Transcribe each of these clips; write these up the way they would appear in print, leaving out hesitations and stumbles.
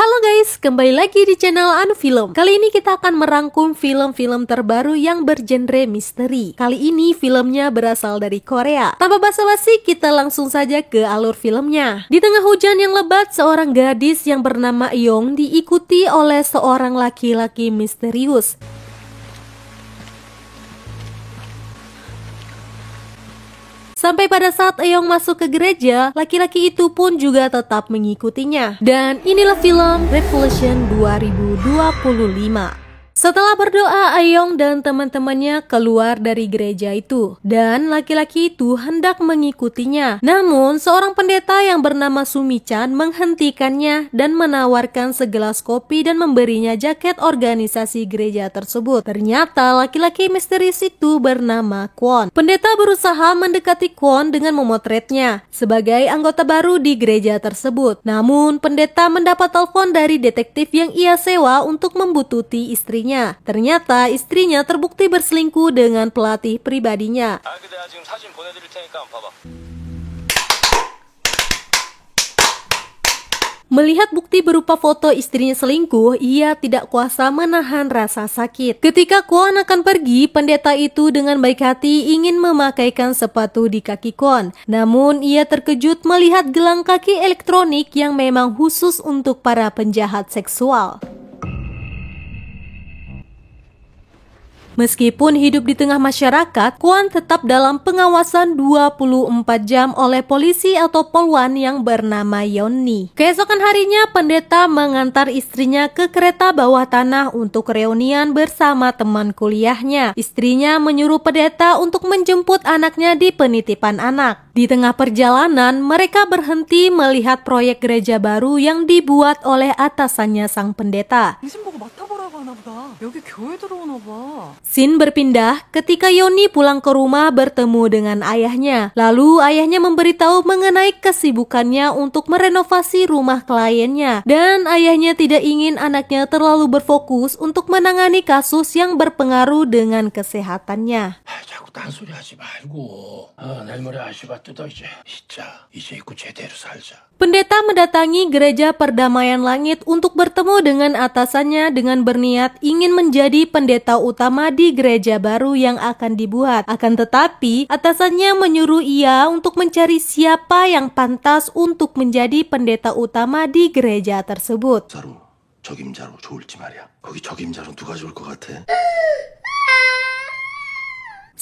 Halo guys, kembali lagi di channel Anu Film. Kali ini kita akan merangkum film-film terbaru yang bergenre misteri. Kali ini filmnya berasal dari Korea. Tanpa basa-basi, kita langsung saja ke alur filmnya. Di tengah hujan yang lebat, seorang gadis yang bernama Yong diikuti oleh seorang laki-laki misterius. Sampai pada saat Eong masuk ke gereja, laki-laki itu pun juga tetap mengikutinya. Dan inilah film Revelation 2025. Setelah berdoa, Eong dan teman-temannya keluar dari gereja itu. Dan laki-laki itu hendak mengikutinya. Namun, seorang pendeta yang bernama Sumi-chan menghentikannya dan menawarkan segelas kopi dan memberinya jaket organisasi gereja tersebut. Ternyata laki-laki misterius itu bernama Kwon. Pendeta berusaha mendekati Kwon dengan memotretnya sebagai anggota baru di gereja tersebut. Namun, pendeta mendapat telepon dari detektif yang ia sewa untuk membuntuti istrinya. Ternyata istrinya terbukti berselingkuh dengan pelatih pribadinya. Melihat bukti berupa foto istrinya selingkuh, ia tidak kuasa menahan rasa sakit. Ketika Kwon akan pergi, pendeta itu dengan baik hati ingin memakaikan sepatu di kaki Kwon. Namun ia terkejut melihat gelang kaki elektronik yang memang khusus untuk para penjahat seksual. Meskipun hidup di tengah masyarakat, Kwon tetap dalam pengawasan 24 jam oleh polisi atau polwan yang bernama Yonni. Keesokan harinya, pendeta mengantar istrinya ke kereta bawah tanah untuk reunian bersama teman kuliahnya. Istrinya menyuruh pendeta untuk menjemput anaknya di penitipan anak. Di tengah perjalanan, mereka berhenti melihat proyek gereja baru yang dibuat oleh atasannya sang pendeta. Scene berpindah ketika Yonni pulang ke rumah bertemu dengan ayahnya. Lalu ayahnya memberitahu mengenai kesibukannya untuk merenovasi rumah kliennya. Dan ayahnya tidak ingin anaknya terlalu berfokus untuk menangani kasus yang berpengaruh dengan kesehatannya. Pendeta mendatangi gereja Perdamaian Langit untuk bertemu dengan atasannya dengan berniat ingin menjadi pendeta utama di gereja baru yang akan dibuat. Akan tetapi, atasannya menyuruh ia untuk mencari siapa yang pantas untuk menjadi pendeta utama di gereja tersebut. 적임자로 좋을지 말이야. 거기 적임자로 누가 좋을 것 같아?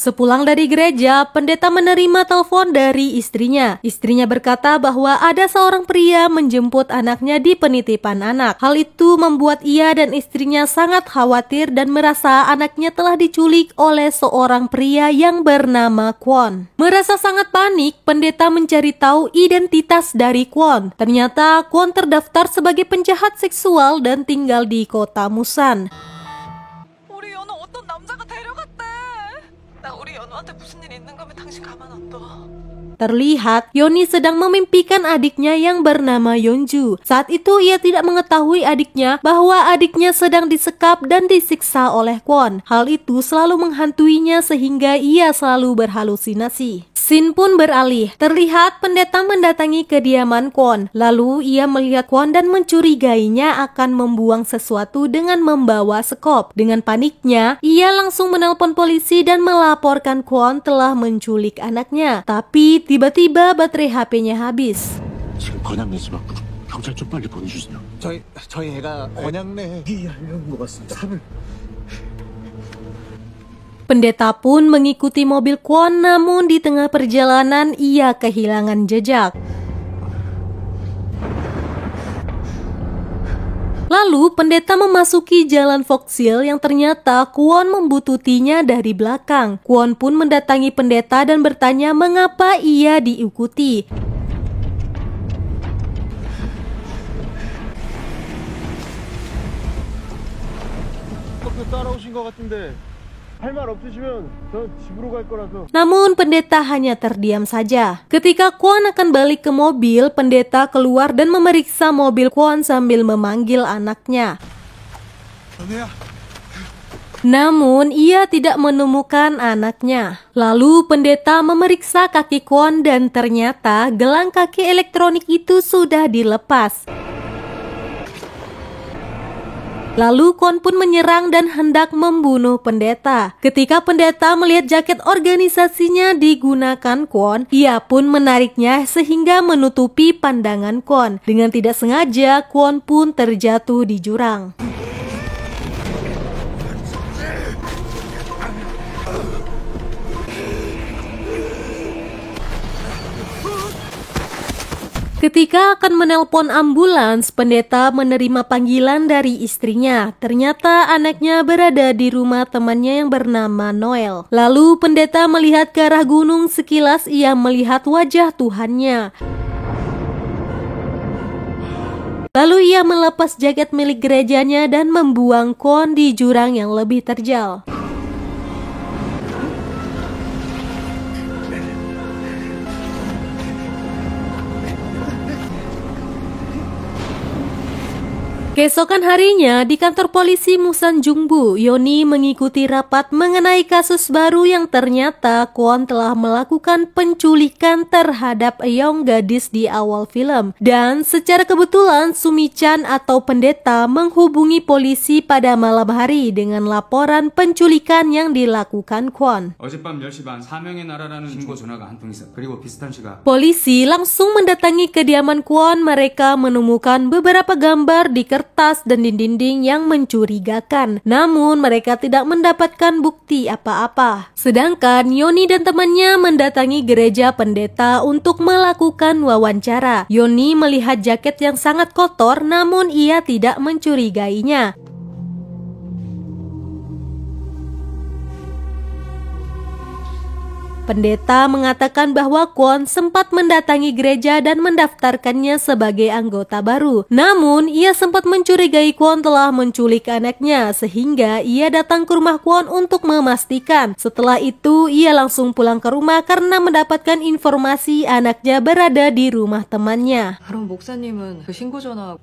Sepulang dari gereja, pendeta menerima telepon dari istrinya. Istrinya berkata bahwa ada seorang pria menjemput anaknya di penitipan anak. Hal itu membuat ia dan istrinya sangat khawatir dan merasa anaknya telah diculik oleh seorang pria yang bernama Kwon. Merasa sangat panik, pendeta mencari tahu identitas dari Kwon. Ternyata Kwon terdaftar sebagai penjahat seksual dan tinggal di kota Musan. Terlihat Yonni sedang memimpikan adiknya yang bernama Yeonju. Saat itu ia tidak mengetahui adiknya bahwa adiknya sedang disekap dan disiksa oleh Kwon. Hal itu selalu menghantuinya sehingga ia selalu berhalusinasi. Scene pun beralih. Terlihat pendeta mendatangi kediaman Kwon. Lalu ia melihat Kwon dan mencurigainya akan membuang sesuatu dengan membawa sekop. Dengan paniknya, ia langsung menelpon polisi dan melaporkan Kwon telah menculik anaknya. Tapi tiba-tiba baterai HP-nya habis. 지금 건양내지 마. 경찰 좀 빨리 보내주세요. 저희 애가 건양내 이하려는 것 같습니다. Pendeta pun mengikuti mobil Kwon, namun di tengah perjalanan ia kehilangan jejak. Lalu pendeta memasuki jalan Foxhill yang ternyata Kwon membututinya dari belakang. Kwon pun mendatangi pendeta dan bertanya mengapa ia diikuti. Namun pendeta hanya terdiam saja. Ketika Kwon akan balik ke mobil, pendeta keluar dan memeriksa mobil Kwon sambil memanggil anaknya. Namun ia tidak menemukan anaknya. Lalu pendeta memeriksa kaki Kwon dan ternyata gelang kaki elektronik itu sudah dilepas. Lalu Kwon pun menyerang dan hendak membunuh pendeta. Ketika pendeta melihat jaket organisasinya digunakan Kwon, ia pun menariknya sehingga menutupi pandangan Kwon. Dengan tidak sengaja, Kwon pun terjatuh di jurang. Ketika akan menelpon ambulans, pendeta menerima panggilan dari istrinya. Ternyata anaknya berada di rumah temannya yang bernama Noel. Lalu pendeta melihat ke arah gunung, sekilas ia melihat wajah Tuhannya. Lalu ia melepas jaket milik gerejanya dan membuang Kwon di jurang yang lebih terjal. Keesokan harinya, di kantor polisi Musan Jungbu, Yoni mengikuti rapat mengenai kasus baru yang ternyata Kwon telah melakukan penculikan terhadap Eong, gadis di awal film. Dan secara kebetulan, Sumi-chan atau pendeta menghubungi polisi pada malam hari dengan laporan penculikan yang dilakukan Kwon. 어젯밤 10시 반 사명의 나라라는 신고 전화가 한 통 있어. 그리고 비슷한 시각. Polisi langsung mendatangi kediaman Kwon. Mereka menemukan beberapa gambar di kertas dan di dinding yang mencurigakan. Namun mereka tidak mendapatkan bukti apa-apa. Sedangkan Yoni dan temannya mendatangi gereja pendeta untuk melakukan wawancara. Yoni melihat jaket yang sangat kotor, namun ia tidak mencurigainya. Pendeta mengatakan bahwa Kwon sempat mendatangi gereja dan mendaftarkannya sebagai anggota baru. Namun, ia sempat mencurigai Kwon telah menculik anaknya, sehingga ia datang ke rumah Kwon untuk memastikan. Setelah itu, ia langsung pulang ke rumah karena mendapatkan informasi anaknya berada di rumah temannya. 그럼 목사님은 그 신고 전화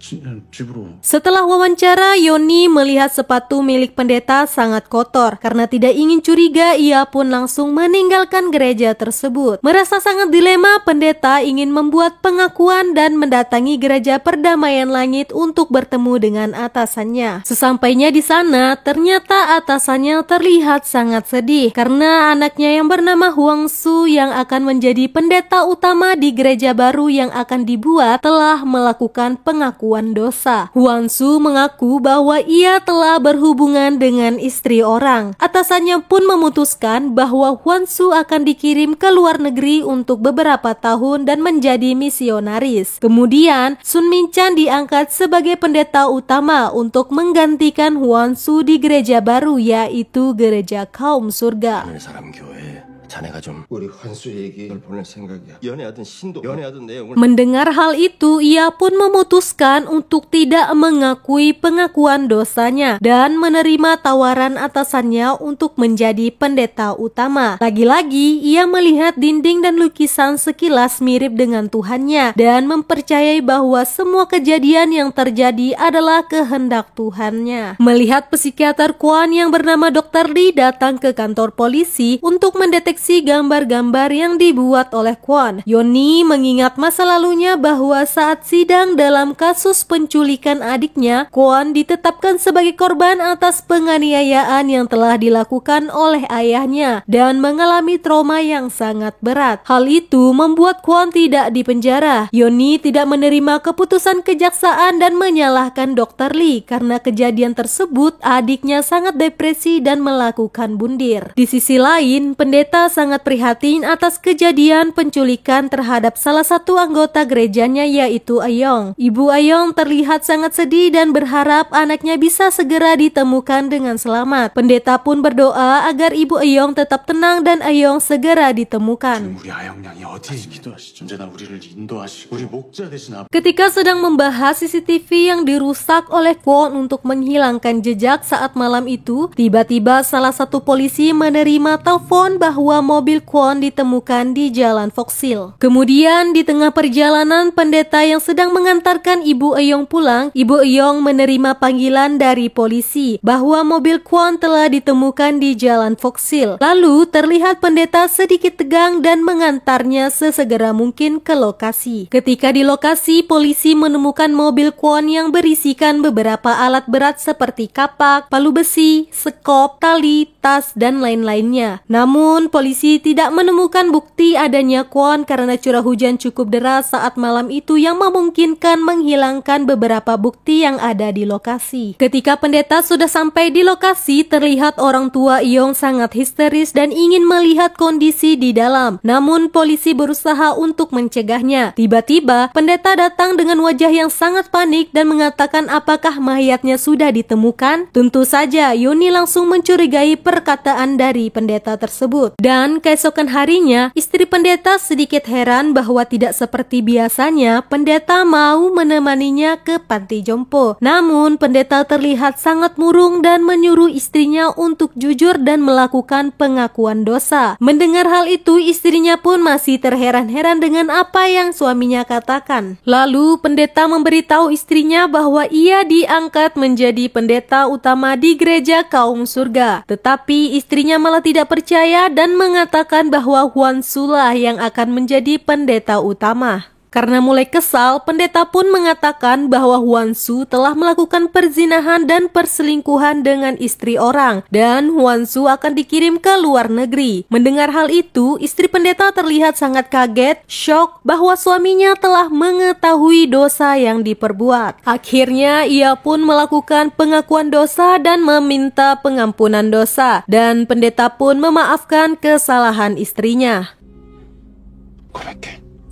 집으로. Setelah wawancara, Yoni melihat sepatu milik pendeta sangat kotor. Karena tidak ingin curiga, ia pun langsung meninggalkan gereja tersebut. Merasa sangat dilema, pendeta ingin membuat pengakuan dan mendatangi gereja perdamaian langit untuk bertemu dengan atasannya. Sesampainya di sana, ternyata atasannya terlihat sangat sedih karena anaknya yang bernama Hwang Su yang akan menjadi pendeta utama di gereja baru yang akan dibuat telah melakukan pengakuan dosa. Hwang Su mengaku bahwa ia telah berhubungan dengan istri orang. Atasannya pun memutuskan bahwa Hwang Su akan dikirim ke luar negeri untuk beberapa tahun dan menjadi misionaris. Kemudian, Sun Min-chan diangkat sebagai pendeta utama untuk menggantikan Hwang Su di gereja baru, yaitu Gereja Kaum Surga. 사람 교회. 자네가 좀 우리 환수 얘기 보낼 생각이야. 연애하던 신도 연애하던 내용을. Mendengar hal itu, ia pun memutuskan untuk tidak mengakui pengakuan dosanya dan menerima tawaran atasannya untuk menjadi pendeta utama. Lagi-lagi, ia melihat dinding dan lukisan sekilas mirip dengan Tuhannya dan mempercayai bahwa semua kejadian yang terjadi adalah kehendak Tuhannya. Melihat psikiater Kwon yang bernama Dr. Lee datang ke kantor polisi untuk mendeteksi gambar-gambar yang dibuat oleh Kwon, Yoni mengingat masa lalunya bahwa saat sidang dalam kasus penculikan adiknya, Kwon ditetapkan sebagai korban atas penganiayaan yang telah dilakukan oleh ayahnya dan mengalami trauma yang sangat berat. Hal itu membuat Kwon tidak dipenjara. Yoni tidak menerima keputusan kejaksaan dan menyalahkan Dr. Lee karena kejadian tersebut adiknya sangat depresi dan melakukan bundir. Di sisi lain, pendeta sangat prihatin atas kejadian penculikan terhadap salah satu anggota gerejanya, yaitu Eong. Ibu Eong terlihat sangat sedih dan berharap anaknya bisa segera ditemukan dengan selamat. Pendeta pun berdoa agar ibu Eong tetap tenang dan Eong segera ditemukan. 우리 아영양이 어디 기도하시죠. 언제나 우리를 인도하시고 우리 목자 되신 아버지. Ketika sedang membahas CCTV yang dirusak oleh Kwon untuk menghilangkan jejak saat malam itu, tiba-tiba salah satu polisi menerima telepon bahwa bahwa mobil Kwon ditemukan di Jalan Foxhill. Kemudian di tengah perjalanan pendeta yang sedang mengantarkan Ibu Euyong pulang, Ibu Euyong menerima panggilan dari polisi bahwa mobil Kwon telah ditemukan di Jalan Foxhill. Lalu terlihat pendeta sedikit tegang dan mengantarnya sesegera mungkin ke lokasi. Ketika di lokasi, polisi menemukan mobil Kwon yang berisikan beberapa alat berat seperti kapak, palu besi, sekop, tali, tas, dan lain-lainnya. Namun, polisi tidak menemukan bukti adanya Kwon karena curah hujan cukup deras saat malam itu yang memungkinkan menghilangkan beberapa bukti yang ada di lokasi. Ketika pendeta sudah sampai di lokasi, terlihat orang tua Euyong sangat histeris dan ingin melihat kondisi di dalam. Namun, polisi berusaha untuk mencegahnya. Tiba-tiba, pendeta datang dengan wajah yang sangat panik dan mengatakan apakah mayatnya sudah ditemukan. Tentu saja, Yoni langsung mencurigai perkataan dari pendeta tersebut. Dan keesokan harinya, istri pendeta sedikit heran bahwa tidak seperti biasanya pendeta mau menemaninya ke panti jompo. Namun, pendeta terlihat sangat murung dan menyuruh istrinya untuk jujur dan melakukan pengakuan dosa. Mendengar hal itu, istrinya pun masih terheran-heran dengan apa yang suaminya katakan. Lalu, pendeta memberitahu istrinya bahwa ia diangkat menjadi pendeta utama di gereja kaum surga. Tetapi istrinya malah tidak percaya dan mengatakan bahwa Hwan Su lah yang akan menjadi pendeta utama. Karena mulai kesal, pendeta pun mengatakan bahwa Hwan Su telah melakukan perzinahan dan perselingkuhan dengan istri orang dan Hwan Su akan dikirim ke luar negeri. Mendengar hal itu, istri pendeta terlihat sangat kaget, syok bahwa suaminya telah mengetahui dosa yang diperbuat. Akhirnya, ia pun melakukan pengakuan dosa dan meminta pengampunan dosa dan pendeta pun memaafkan kesalahan istrinya.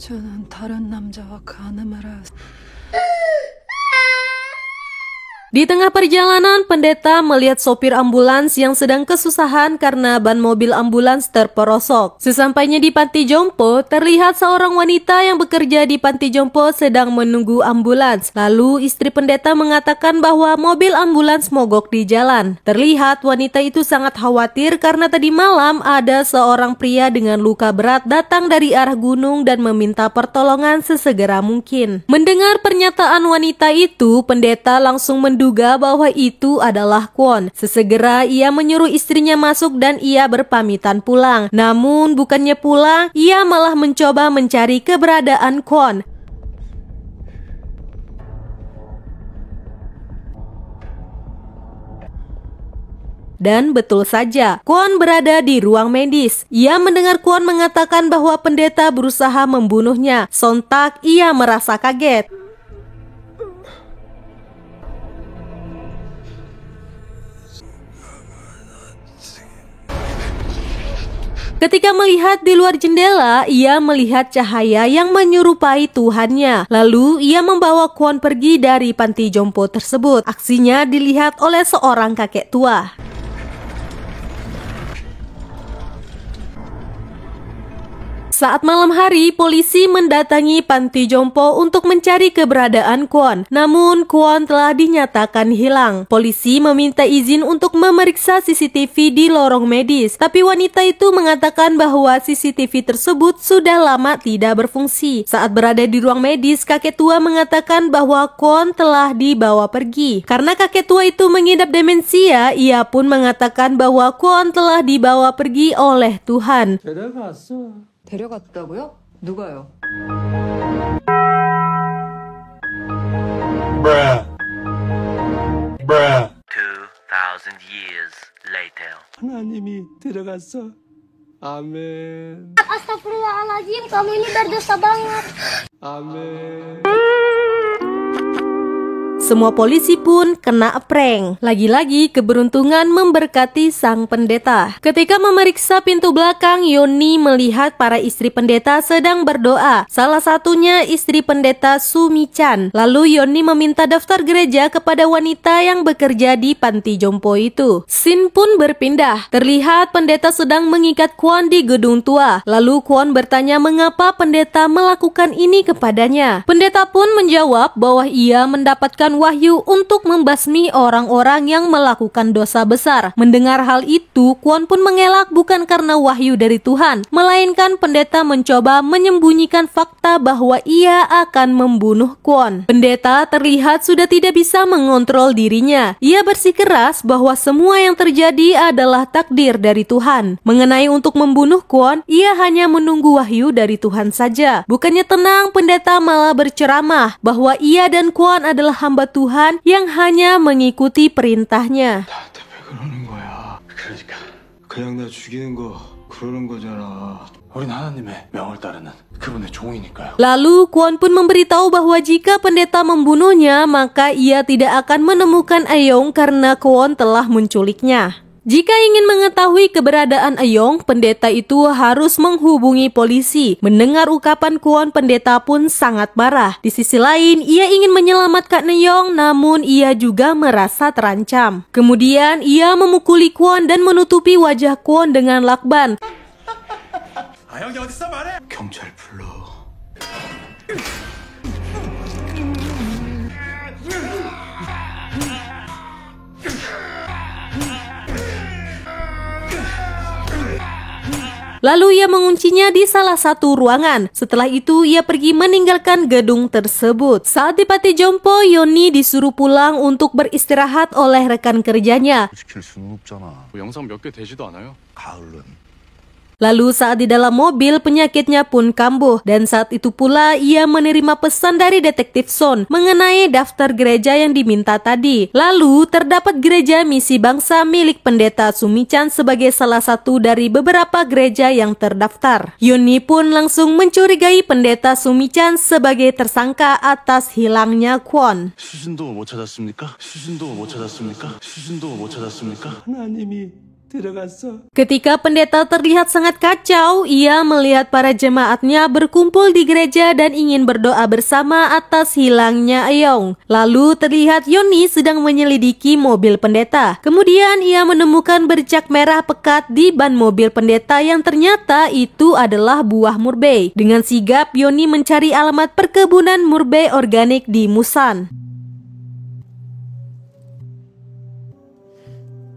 저는 다른 남자와 간음을 했... Di tengah perjalanan, pendeta melihat sopir ambulans yang sedang kesusahan karena ban mobil ambulans terperosok. Sesampainya di panti jompo, terlihat seorang wanita yang bekerja di panti jompo sedang menunggu ambulans. Lalu istri pendeta mengatakan bahwa mobil ambulans mogok di jalan. Terlihat wanita itu sangat khawatir karena tadi malam ada seorang pria dengan luka berat datang dari arah gunung dan meminta pertolongan sesegera mungkin. Mendengar pernyataan wanita itu, pendeta langsung menduga bahwa itu adalah Kwon. Sesegera ia menyuruh istrinya masuk dan ia berpamitan pulang. Namun bukannya pulang, ia malah mencoba mencari keberadaan Kwon. Dan betul saja, Kwon berada di ruang medis. Ia mendengar Kwon mengatakan bahwa pendeta berusaha membunuhnya. Sontak ia merasa kaget. Ketika melihat di luar jendela, ia melihat cahaya yang menyerupai Tuhannya. Lalu ia membawa Kwon pergi dari panti jompo tersebut. Aksinya dilihat oleh seorang kakek tua. Saat malam hari, polisi mendatangi panti jompo untuk mencari keberadaan Kwon. Namun, Kwon telah dinyatakan hilang. Polisi meminta izin untuk memeriksa CCTV di lorong medis. Tapi wanita itu mengatakan bahwa CCTV tersebut sudah lama tidak berfungsi. Saat berada di ruang medis, kakek tua mengatakan bahwa Kwon telah dibawa pergi. Karena kakek tua itu mengidap demensia, ia pun mengatakan bahwa Kwon telah dibawa pergi oleh Tuhan. 데려갔다고요? 누가요? Bruh. Bruh. 2,000 years later. 하나님이 데려갔어. 아멘. Astagfirullahaladzim, kamu ini berdosa banget. 아멘. Semua polisi pun kena prank. Lagi-lagi keberuntungan memberkati sang pendeta. Ketika memeriksa pintu belakang, Yoni melihat para istri pendeta sedang berdoa. Salah satunya istri pendeta Sumi-chan. Lalu Yoni meminta daftar gereja kepada wanita yang bekerja di panti jompo itu. Scene pun berpindah. Terlihat pendeta sedang mengikat Kwon di gedung tua. Lalu Kwon bertanya mengapa pendeta melakukan ini kepadanya. Pendeta pun menjawab bahwa ia mendapatkan wahyu untuk membasmi orang-orang yang melakukan dosa besar. Mendengar hal itu, Kwon pun mengelak bukan karena wahyu dari Tuhan, melainkan pendeta mencoba menyembunyikan fakta bahwa ia akan membunuh Kwon. Pendeta terlihat sudah tidak bisa mengontrol dirinya. Ia bersikeras bahwa semua yang terjadi adalah takdir dari Tuhan. Mengenai untuk membunuh Kwon, ia hanya menunggu wahyu dari Tuhan saja. Bukannya tenang, pendeta malah berceramah bahwa ia dan Kwon adalah hamba Tuhan yang hanya mengikuti perintahnya. 나한테 왜 그러는 거야? 그러니까 그냥 나 죽이는 거 그러는 거잖아. 우린 하나님의 명을 따르는 그분의 종이니까요. Lalu Kwon pun memberitahu bahwa jika pendeta membunuhnya, maka ia tidak akan menemukan Aeong karena Kwon telah menculiknya. Jika ingin mengetahui keberadaan Aeong, pendeta itu harus menghubungi polisi. Mendengar ukapan Kwon, pendeta pun sangat marah. Di sisi lain, ia ingin menyelamatkan Aeong, namun ia juga merasa terancam. Kemudian, ia memukuli Kwon dan menutupi wajah Kwon dengan lakban. 경찰 불러. Lalu ia menguncinya di salah satu ruangan. Setelah itu ia pergi meninggalkan gedung tersebut. Saat di Panti Jompo, Yeonmi disuruh pulang untuk beristirahat oleh rekan kerjanya. 시킬 수는 없잖아. 영상 몇 개 되지도 않아요? 가을은. Lalu saat di dalam mobil, penyakitnya pun kambuh. Dan saat itu pula ia menerima pesan dari detektif Son mengenai daftar gereja yang diminta tadi. Lalu terdapat gereja misi bangsa milik pendeta Sumi-chan sebagai salah satu dari beberapa gereja yang terdaftar. Yeonmi pun langsung mencurigai pendeta Sumi-chan sebagai tersangka atas hilangnya Kwon. 수순도 못 찾았습니까? 수순도 못 찾았습니까? 수순도 못 찾았습니까? 하나님이 들어갔어. Ketika pendeta terlihat sangat kacau, ia melihat para jemaatnya berkumpul di gereja dan ingin berdoa bersama atas hilangnya Aeong. Lalu terlihat Yeonmi sedang menyelidiki mobil pendeta. Kemudian ia menemukan bercak merah pekat di ban mobil pendeta yang ternyata itu adalah buah murbei. Dengan sigap, Yeonmi mencari alamat perkebunan murbei organik di Musan.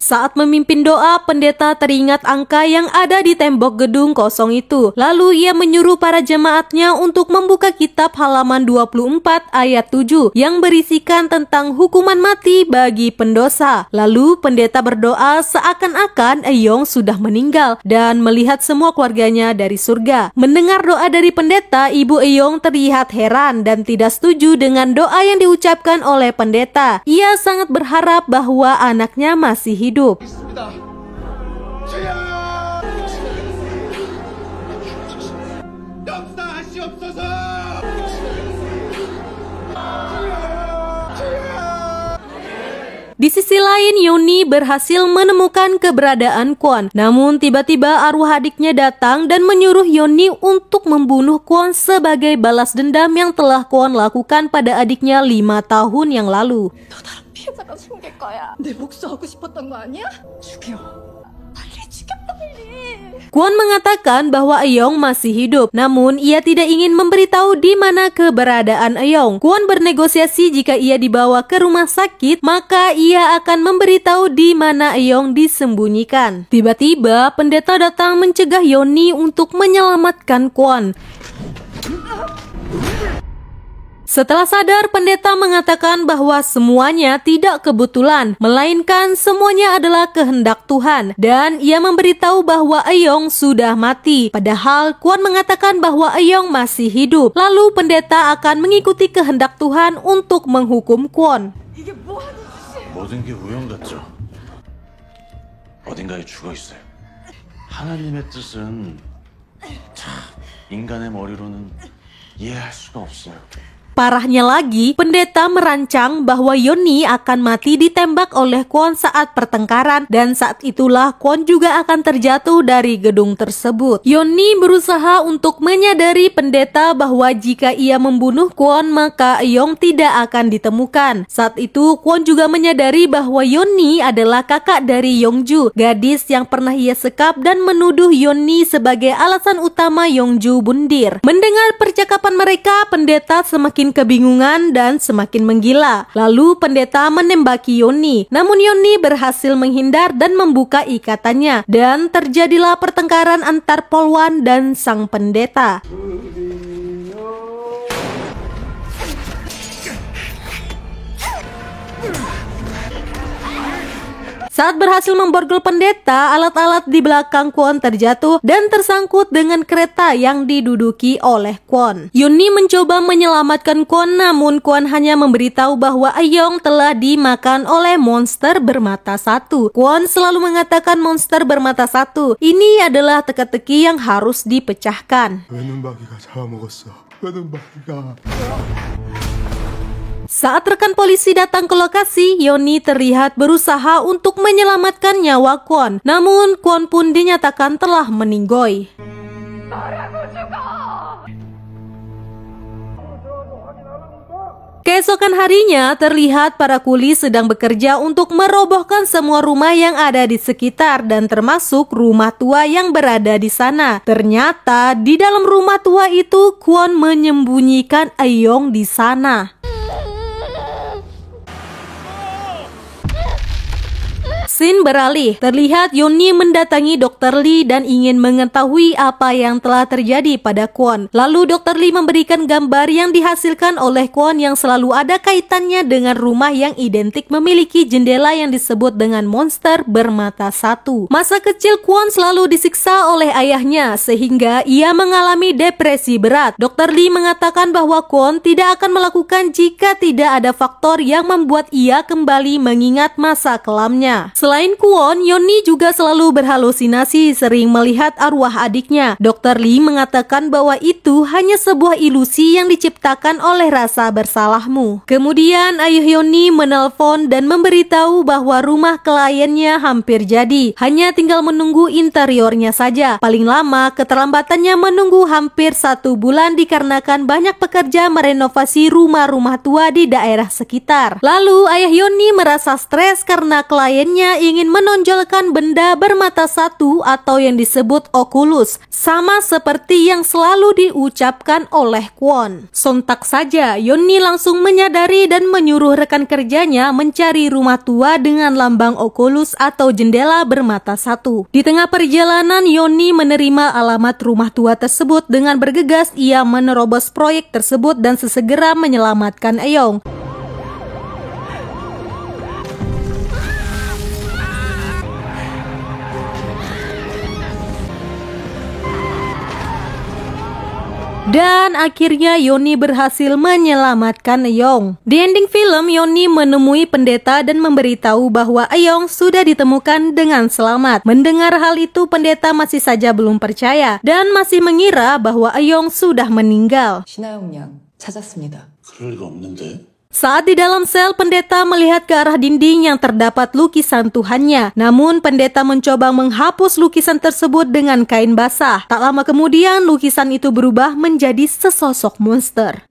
Saat memimpin doa, pendeta teringat angka yang ada di tembok gedung kosong itu. Lalu ia menyuruh para jemaatnya untuk membuka kitab halaman 24 ayat 7 yang berisikan tentang hukuman mati bagi pendosa. Lalu pendeta berdoa seakan-akan Aeong sudah meninggal dan melihat semua keluarganya dari surga. Mendengar doa dari pendeta, ibu Aeong terlihat heran dan tidak setuju dengan doa yang diucapkan oleh pendeta. Ia sangat berharap bahwa anaknya masih hidup. Di sisi lain, Yeonmi berhasil menemukan keberadaan Kwon. Namun tiba-tiba arwah adiknya datang dan menyuruh Yeonmi untuk membunuh Kwon sebagai balas dendam yang telah Kwon lakukan pada adiknya 5 tahun yang lalu. 피해자가 숨길 거야. 내 복수하고 싶었던 거 아니야? 죽여. 빨리 죽여 빨리. Kwon mengatakan bahwa Aeong masih hidup, namun ia tidak ingin memberitahu di mana keberadaan Aeong. Kwon bernegosiasi jika ia dibawa ke rumah sakit, maka ia akan memberitahu di mana Aeong disembunyikan. Tiba-tiba, pendeta datang mencegah Yeonmi untuk menyelamatkan Kwon. Setelah sadar, pendeta mengatakan bahwa semuanya tidak kebetulan, melainkan semuanya adalah kehendak Tuhan. Dan ia memberitahu bahwa Aeong sudah mati. Padahal Kwon mengatakan bahwa Aeong masih hidup. Lalu pendeta akan mengikuti kehendak Tuhan untuk menghukum Kwon. 모든 게 우연 같죠. 어딘가에 죽어 있어요. 하나님의 뜻은 참 인간의 머리로는 이해할 수가 없어요. Parahnya lagi, pendeta merancang bahwa Yeonmi akan mati ditembak oleh Kwon saat pertengkaran dan saat itulah Kwon juga akan terjatuh dari gedung tersebut. Yeonmi berusaha untuk menyadari pendeta bahwa jika ia membunuh Kwon maka Aeong tidak akan ditemukan. Saat itu Kwon juga menyadari bahwa Yeonmi adalah kakak dari Yeongju, gadis yang pernah ia sekap dan menuduh Yeonmi sebagai alasan utama Yeongju bundir. Mendengar percakapan mereka, pendeta semakin semakin kebingungan dan semakin menggila. Lalu pendeta menembaki Yoni. Namun Yoni berhasil menghindar dan membuka ikatannya. Dan terjadilah pertengkaran antar Polwan dan sang pendeta. Saat berhasil memborgol pendeta, alat-alat di belakang Kwon terjatuh dan tersangkut dengan kereta yang diduduki oleh Kwon. Yuni mencoba menyelamatkan Kwon, namun Kwon hanya memberitahu bahwa Ayong telah dimakan oleh monster bermata satu. Kwon selalu mengatakan monster bermata satu. Ini adalah teka-teki yang harus dipecahkan. Saat rekan polisi datang ke lokasi, Yoni terlihat berusaha untuk menyelamatkan nyawa Kwon. Namun, Kwon pun dinyatakan telah meninggoy. Keesokan harinya, terlihat para kuli sedang bekerja untuk merobohkan semua rumah yang ada di sekitar dan termasuk rumah tua yang berada di sana. Ternyata, di dalam rumah tua itu, Kwon menyembunyikan Ayong di sana. Scene beralih, terlihat Yoni mendatangi Dr. Lee dan ingin mengetahui apa yang telah terjadi pada Kwon. Lalu Dr. Lee memberikan gambar yang dihasilkan oleh Kwon yang selalu ada kaitannya dengan rumah yang identik memiliki jendela yang disebut dengan monster bermata satu. Masa kecil Kwon selalu disiksa oleh ayahnya sehingga ia mengalami depresi berat. Dr. Lee mengatakan bahwa Kwon tidak akan melakukan jika tidak ada faktor yang membuat ia kembali mengingat masa kelamnya. Selain Kwon, Yoni juga selalu berhalusinasi sering melihat arwah adiknya. Dr. Lee mengatakan bahwa itu hanya sebuah ilusi yang diciptakan oleh rasa bersalahmu. Kemudian ayah Yoni menelpon dan memberitahu bahwa rumah kliennya hampir jadi. Hanya tinggal menunggu interiornya saja. Paling lama keterlambatannya menunggu hampir 1 bulan dikarenakan banyak pekerja merenovasi rumah-rumah tua di daerah sekitar. Lalu ayah Yoni merasa stres karena kliennya ingin menonjolkan benda bermata satu atau yang disebut Oculus, sama seperti yang selalu diucapkan oleh Kwon. Sontak saja Yoni langsung menyadari dan menyuruh rekan kerjanya mencari rumah tua dengan lambang Oculus atau jendela bermata satu. Di tengah perjalanan Yoni menerima alamat rumah tua tersebut. Dengan bergegas ia menerobos proyek tersebut dan sesegera menyelamatkan Ayong. Dan akhirnya Yoni berhasil menyelamatkan Ayong. Di ending film, Yoni menemui pendeta dan memberitahu bahwa Ayong sudah ditemukan dengan selamat. Mendengar hal itu, pendeta masih saja belum percaya dan masih mengira bahwa Ayong sudah meninggal. 신하영 양 찾았습니다. 그럴 리가 없는데. Saat di dalam sel, pendeta melihat ke arah dinding yang terdapat lukisan Tuhannya. Namun, pendeta mencoba menghapus lukisan tersebut dengan kain basah. Tak lama kemudian, lukisan itu berubah menjadi sesosok monster.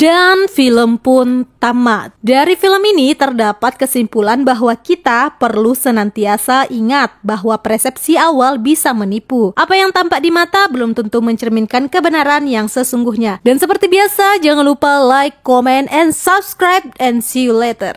Dan film pun tamat. Dari film ini terdapat kesimpulan bahwa kita perlu senantiasa ingat bahwa persepsi awal bisa menipu. Apa yang tampak di mata belum tentu mencerminkan kebenaran yang sesungguhnya. Dan seperti biasa, jangan lupa like, comment, and subscribe, and see you later.